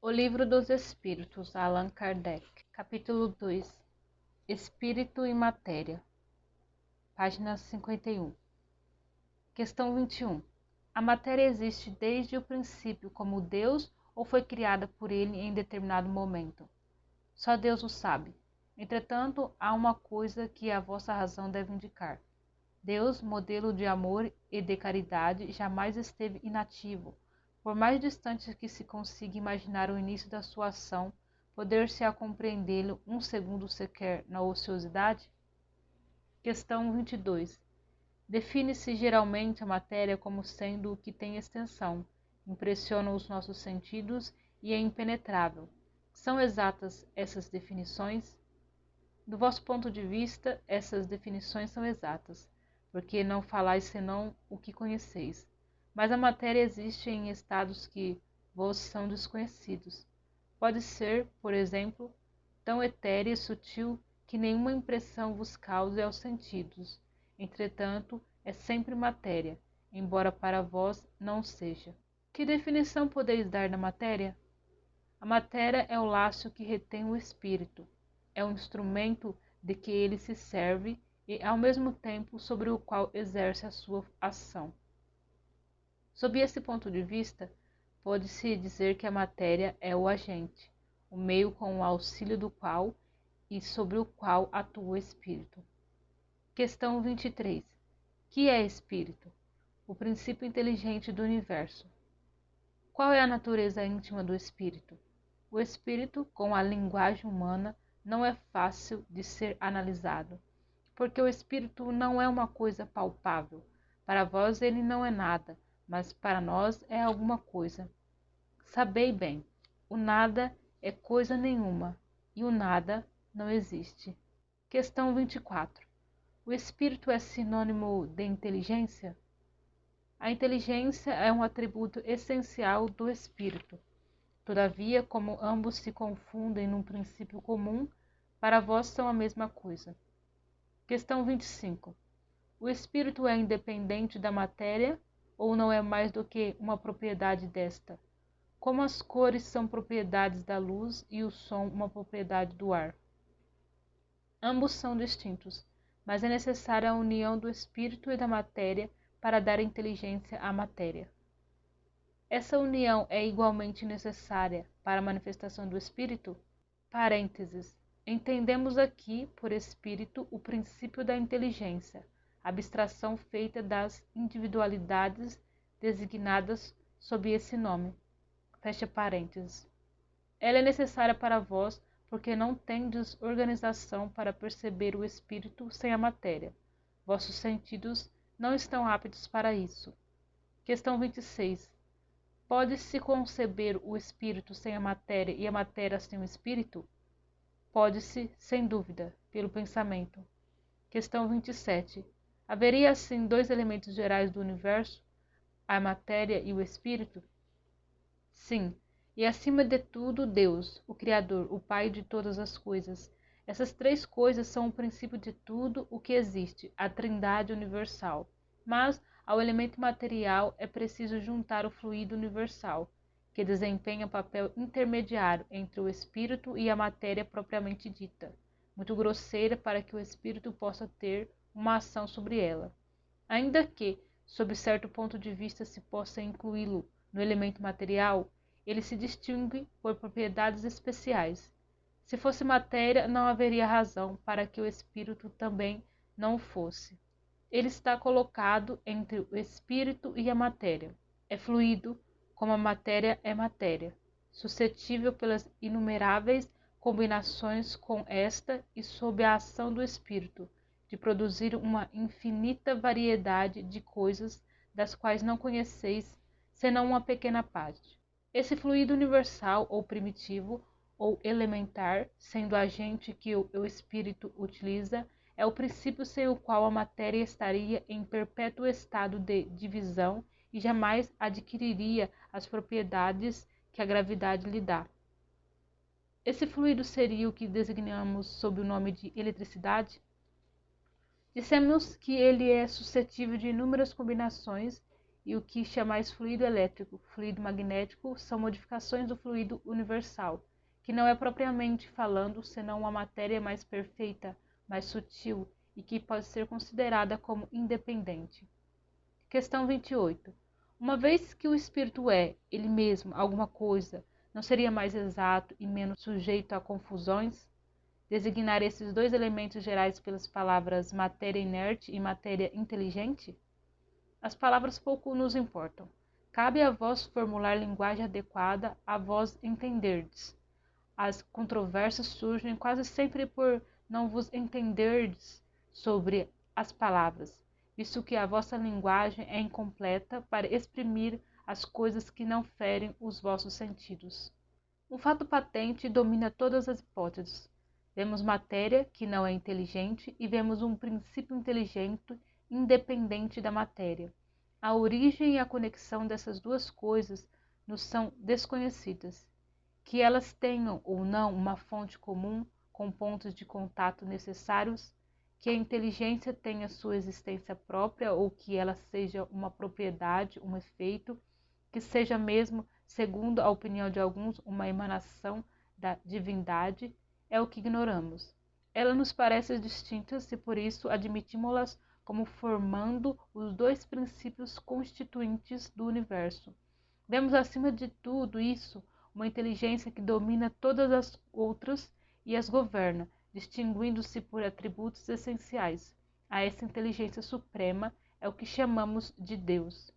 O Livro dos Espíritos, Allan Kardec. Capítulo 2. Espírito e Matéria. Página 51. Questão 21. A matéria existe desde o princípio como Deus ou foi criada por ele em determinado momento? Só Deus o sabe. Entretanto, há uma coisa que a vossa razão deve indicar. Deus, modelo de amor e de caridade, jamais esteve inativo. Por mais distante que se consiga imaginar o início da sua ação, poder-se-á compreendê-lo um segundo sequer na ociosidade? Questão 22. Define-se geralmente a matéria como sendo o que tem extensão, impressiona os nossos sentidos e é impenetrável. São exatas essas definições? Do vosso ponto de vista, essas definições são exatas, porque não falais senão o que conheceis. Mas a matéria existe em estados que vos são desconhecidos. Pode ser, por exemplo, tão etérea e sutil que nenhuma impressão vos cause aos sentidos. Entretanto, é sempre matéria, embora para vós não seja. Que definição podeis dar da matéria? A matéria é o laço que retém o espírito, é o instrumento de que ele se serve e, ao mesmo tempo, sobre o qual exerce a sua ação. Sob esse ponto de vista, pode-se dizer que a matéria é o agente, o meio com o auxílio do qual e sobre o qual atua o espírito. Questão 23. Que é espírito? O princípio inteligente do universo. Qual é a natureza íntima do espírito? O espírito, com a linguagem humana, não é fácil de ser analisado, porque o espírito não é uma coisa palpável. Para vós ele não é nada, mas para nós é alguma coisa. Sabei bem, o nada é coisa nenhuma, e o nada não existe. Questão 24. O espírito é sinônimo de inteligência? A inteligência é um atributo essencial do espírito. Todavia, como ambos se confundem num princípio comum, para vós são a mesma coisa. Questão 25. O espírito é independente da matéria ou não é mais do que uma propriedade desta? Como as cores são propriedades da luz e o som uma propriedade do ar? Ambos são distintos, mas é necessária a união do espírito e da matéria para dar inteligência à matéria. Essa união é igualmente necessária para a manifestação do espírito? Parênteses. Entendemos aqui, por espírito, o princípio da inteligência, abstração feita das individualidades designadas sob esse nome. Fecha parênteses. Ela é necessária para vós, porque não tendes organização para perceber o espírito sem a matéria. Vossos sentidos não estão aptos para isso. Questão 26. Pode-se conceber o espírito sem a matéria e a matéria sem o espírito? Pode-se, sem dúvida, pelo pensamento. Questão 27. Haveria assim dois elementos gerais do universo, a matéria e o espírito? Sim, e acima de tudo Deus, o Criador, o Pai de todas as coisas. Essas três coisas são o princípio de tudo o que existe, a Trindade universal. Mas ao elemento material é preciso juntar o fluido universal, que desempenha papel intermediário entre o espírito e a matéria propriamente dita, muito grosseira para que o espírito possa ter uma ação sobre ela. Ainda que, sob certo ponto de vista, se possa incluí-lo no elemento material, ele se distingue por propriedades especiais. Se fosse matéria, não haveria razão para que o espírito também não o fosse. Ele está colocado entre o espírito e a matéria. É fluido, como a matéria é matéria, suscetível pelas inumeráveis combinações com esta e sob a ação do espírito, de produzir uma infinita variedade de coisas das quais não conheceis senão uma pequena parte. Esse fluido universal ou primitivo ou elementar, sendo agente que o espírito utiliza, é o princípio sem o qual a matéria estaria em perpétuo estado de divisão e jamais adquiriria as propriedades que a gravidade lhe dá. Esse fluido seria o que designamos sob o nome de eletricidade? Dissemos que ele é suscetível de inúmeras combinações e o que chamais fluido elétrico, fluido magnético, são modificações do fluido universal, que não é propriamente falando senão uma matéria mais perfeita, mais sutil e que pode ser considerada como independente. Questão 28. Uma vez que o espírito é, ele mesmo, alguma coisa, não seria mais exato e menos sujeito a confusões? Designar esses dois elementos gerais pelas palavras matéria inerte e matéria inteligente? As palavras pouco nos importam. Cabe a vós formular linguagem adequada a vós entenderdes. As controvérsias surgem quase sempre por não vos entenderdes sobre as palavras, visto que a vossa linguagem é incompleta para exprimir as coisas que não ferem os vossos sentidos. Um fato patente domina todas as hipóteses. Vemos matéria que não é inteligente e vemos um princípio inteligente independente da matéria. A origem e a conexão dessas duas coisas nos são desconhecidas. Que elas tenham ou não uma fonte comum com pontos de contato necessários, que a inteligência tenha sua existência própria ou que ela seja uma propriedade, um efeito, que seja mesmo, segundo a opinião de alguns, uma emanação da divindade, é o que ignoramos. Elas nos parecem distintas e por isso admitimos-las como formando os dois princípios constituintes do universo. Vemos acima de tudo isso uma inteligência que domina todas as outras e as governa, distinguindo-se por atributos essenciais. A essa inteligência suprema é o que chamamos de Deus.